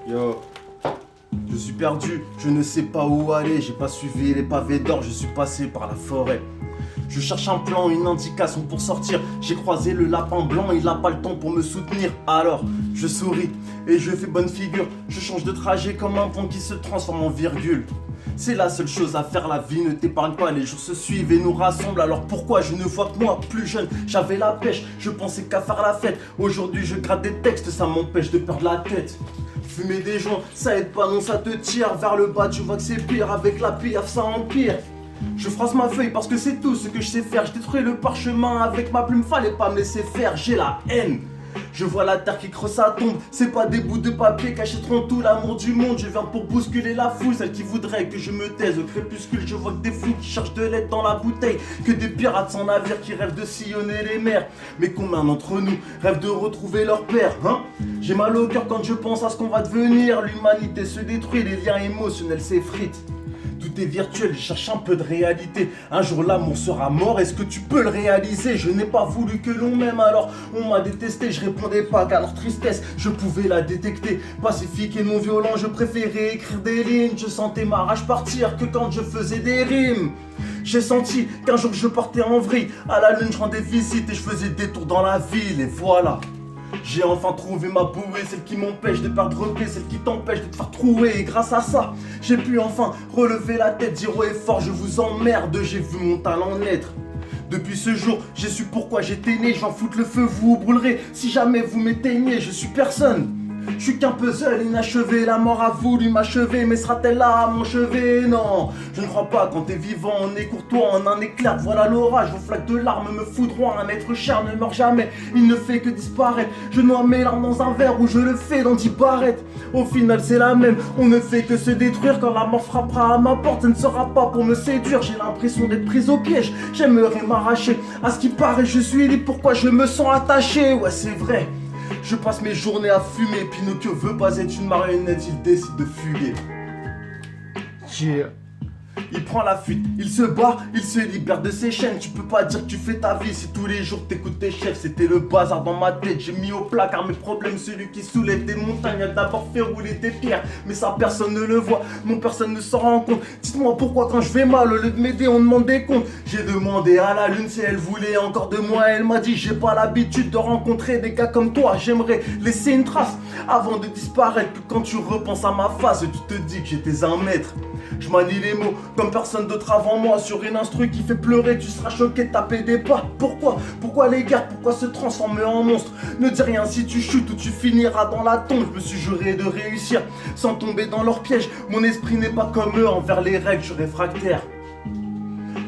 Yo, je suis perdu, je ne sais pas où aller, j'ai pas suivi les pavés d'or, je suis passé par la forêt. Je cherche un plan, une indication pour sortir. J'ai croisé le lapin blanc, il a pas le temps pour me soutenir. Alors, je souris et je fais bonne figure. Je change de trajet comme un pont qui se transforme en virgule. C'est la seule chose à faire, la vie ne t'épargne pas, les jours se suivent et nous rassemblent. Alors pourquoi je ne vois que moi, plus jeune, j'avais la pêche, je pensais qu'à faire la fête. Aujourd'hui je gratte des textes, ça m'empêche de perdre la tête. Fumer des joints, ça aide pas, non ça te tire vers le bas, tu vois que c'est pire, avec la piaf ça empire. Je froisse ma feuille parce que c'est tout ce que je sais faire. Je détruis le parchemin avec ma plume, fallait pas me laisser faire, j'ai la haine. Je vois la terre qui creuse sa tombe, c'est pas des bouts de papier qui achèteront tout l'amour du monde. Je viens pour bousculer la foule, celle qui voudrait que je me taise. Au crépuscule, je vois que des fous qui cherchent de l'aide dans la bouteille, que des pirates sans navire qui rêvent de sillonner les mers. Mais combien d'entre nous rêvent de retrouver leur père, hein? J'ai mal au cœur quand je pense à ce qu'on va devenir. L'humanité se détruit, les liens émotionnels s'effritent. Tout est virtuel, je cherche un peu de réalité. Un jour l'amour sera mort, est-ce que tu peux le réaliser? Je n'ai pas voulu que l'on m'aime, alors on m'a détesté. Je répondais pas qu'à leur tristesse, je pouvais la détecter. Pacifique et non violent, je préférais écrire des lignes. Je sentais ma rage partir que quand je faisais des rimes. J'ai senti qu'un jour je partais en vrille. À la lune je rendais visite et je faisais des tours dans la ville. Et voilà, j'ai enfin trouvé ma bouée, celle qui m'empêche de perdre pied, celle qui t'empêche de te faire trouer. Et grâce à ça, j'ai pu enfin relever la tête, dire haut et fort, je vous emmerde, j'ai vu mon talent naître. Depuis ce jour, j'ai su pourquoi j'étais né, j'en foutre le feu, vous brûlerez. Si jamais vous m'éteignez, je suis personne. Je suis qu'un puzzle inachevé, la mort a voulu m'achever, mais sera-t-elle là à mon chevet? Non, je ne crois pas, quand t'es vivant, on est courtois, en un éclair, voilà l'orage, vos flaques de larmes me foudroient, un être cher ne meurt jamais, il ne fait que disparaître, je noie mes larmes dans un verre où je le fais dans 10 barrettes, au final c'est la même, on ne fait que se détruire, quand la mort frappera à ma porte, ce ne sera pas pour me séduire, j'ai l'impression d'être prise au piège, j'aimerais m'arracher, à ce qui paraît je suis libre, pourquoi je me sens attaché? Ouais c'est vrai. Je passe mes journées à fumer, Pinocchio veut pas être une marionnette, il décide de fuguer. Yeah. Il prend la fuite, il se bat, il se libère de ses chaînes. Tu peux pas dire que tu fais ta vie si tous les jours t'écoutes tes chefs. C'était le bazar dans ma tête, j'ai mis au placard mes problèmes. Celui qui soulève des montagnes a d'abord fait rouler des pierres. Mais ça personne ne le voit, non personne ne s'en rend compte. Dites-moi pourquoi quand je vais mal, au lieu de m'aider on demande des comptes. J'ai demandé à la lune si elle voulait encore de moi. Elle m'a dit j'ai pas l'habitude de rencontrer des gars comme toi. J'aimerais laisser une trace avant de disparaître. Puis quand tu repenses à ma face, tu te dis que j'étais un maître. Je manie les mots comme personne d'autre avant moi. Sur une instru qui fait pleurer, tu seras choqué de taper des pas. Pourquoi les guerres? Pourquoi se transformer en monstre? Ne dis rien si tu chutes ou tu finiras dans la tombe. Je me suis juré de réussir sans tomber dans leur piège. Mon esprit n'est pas comme eux, envers les règles je suis réfractaire.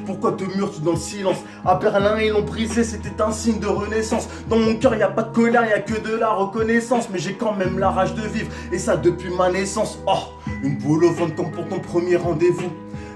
Pourquoi te mures-tu dans le silence? À Berlin ils l'ont brisé, c'était un signe de renaissance. Dans mon cœur y a pas de colère, y a que de la reconnaissance. Mais j'ai quand même la rage de vivre, et ça depuis ma naissance. Oh, une boule au ventre comme pour ton premier rendez-vous.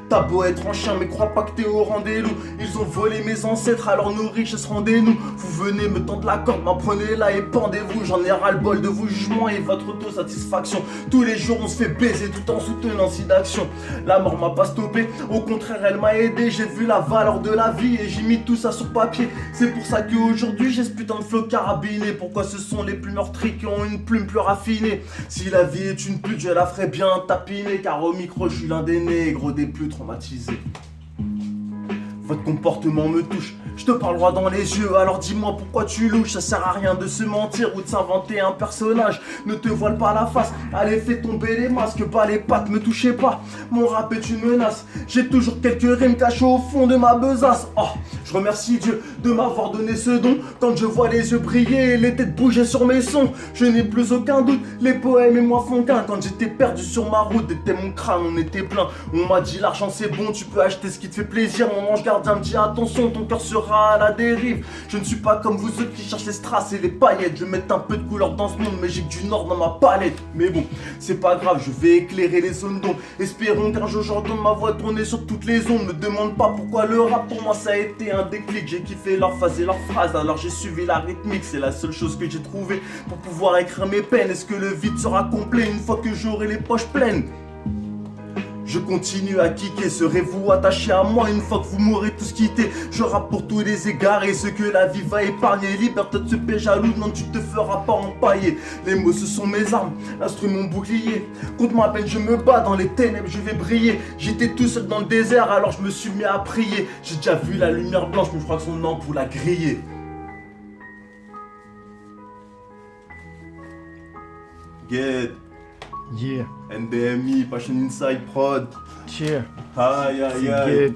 T'as beau être en chien, mais crois pas que t'es au rendez-vous. Ils ont volé mes ancêtres, alors nos richesses rendez-nous. Vous venez me tendre la corde, m'apprenez-la et pendez-vous. J'en ai ras-le-bol de vos jugements et votre autosatisfaction. Tous les jours on se fait baiser tout en soutenant si d'action. La mort m'a pas stoppé, au contraire elle m'a aidé. J'ai vu la valeur de la vie et j'ai mis tout ça sur papier. C'est pour ça qu'aujourd'hui j'ai ce putain de flow carabiné. Pourquoi ce sont les plus meurtris qui ont une plume plus raffinée? Si la vie est une pute, je la ferai bien tapiner. Car au micro je suis l'un des nègres des plus traumatisé. Votre comportement me touche, je te parle droit dans les yeux, alors dis-moi pourquoi tu louches. Ça sert à rien de se mentir ou de s'inventer un personnage. Ne te voile pas la face, allez fais tomber les masques. Pas les pattes, me touchez pas, mon rap est une menace. J'ai toujours quelques rimes cachées au fond de ma besace. Oh, je remercie Dieu de m'avoir donné ce don. Quand je vois les yeux briller et les têtes bouger sur mes sons, je n'ai plus aucun doute, les poèmes et moi font qu'un. Quand j'étais perdu sur ma route, était mon crâne, on était plein. On m'a dit l'argent c'est bon, tu peux acheter ce qui te fait plaisir. Mon ange gardien me dit attention, ton cœur sera à la dérive. Je ne suis pas comme vous autres qui cherchent les strass et les paillettes. Je vais mettre un peu de couleur dans ce monde, mais j'ai que du nord dans ma palette. Mais bon, c'est pas grave, je vais éclairer les zones d'ombre. Espérons qu'un jour j'entende ma voix tourner sur toutes les ondes. Me demande pas pourquoi le rap pour moi ça a été un déclic. J'ai kiffé leur phase et leur phrase, alors j'ai suivi la rythmique. C'est la seule chose que j'ai trouvée pour pouvoir écrire mes peines. Est-ce que le vide sera complet une fois que j'aurai les poches pleines? Je continue à kicker, serez-vous attaché à moi une fois que vous m'aurez tous quitté? Je rappe pour tous les égarés, ceux que la vie va épargner. Liberté de ce paix jaloux, non tu te feras pas empailler. Les mots ce sont mes armes, l'instrument bouclier. Contre ma peine je me bats, dans les ténèbres je vais briller. J'étais tout seul dans le désert alors je me suis mis à prier. J'ai déjà vu la lumière blanche mais je crois que son ampoule a grillé. Get Yeah, NBMI, Passion Inside Prod. cheer. Aïe aïe C'est aïe. good.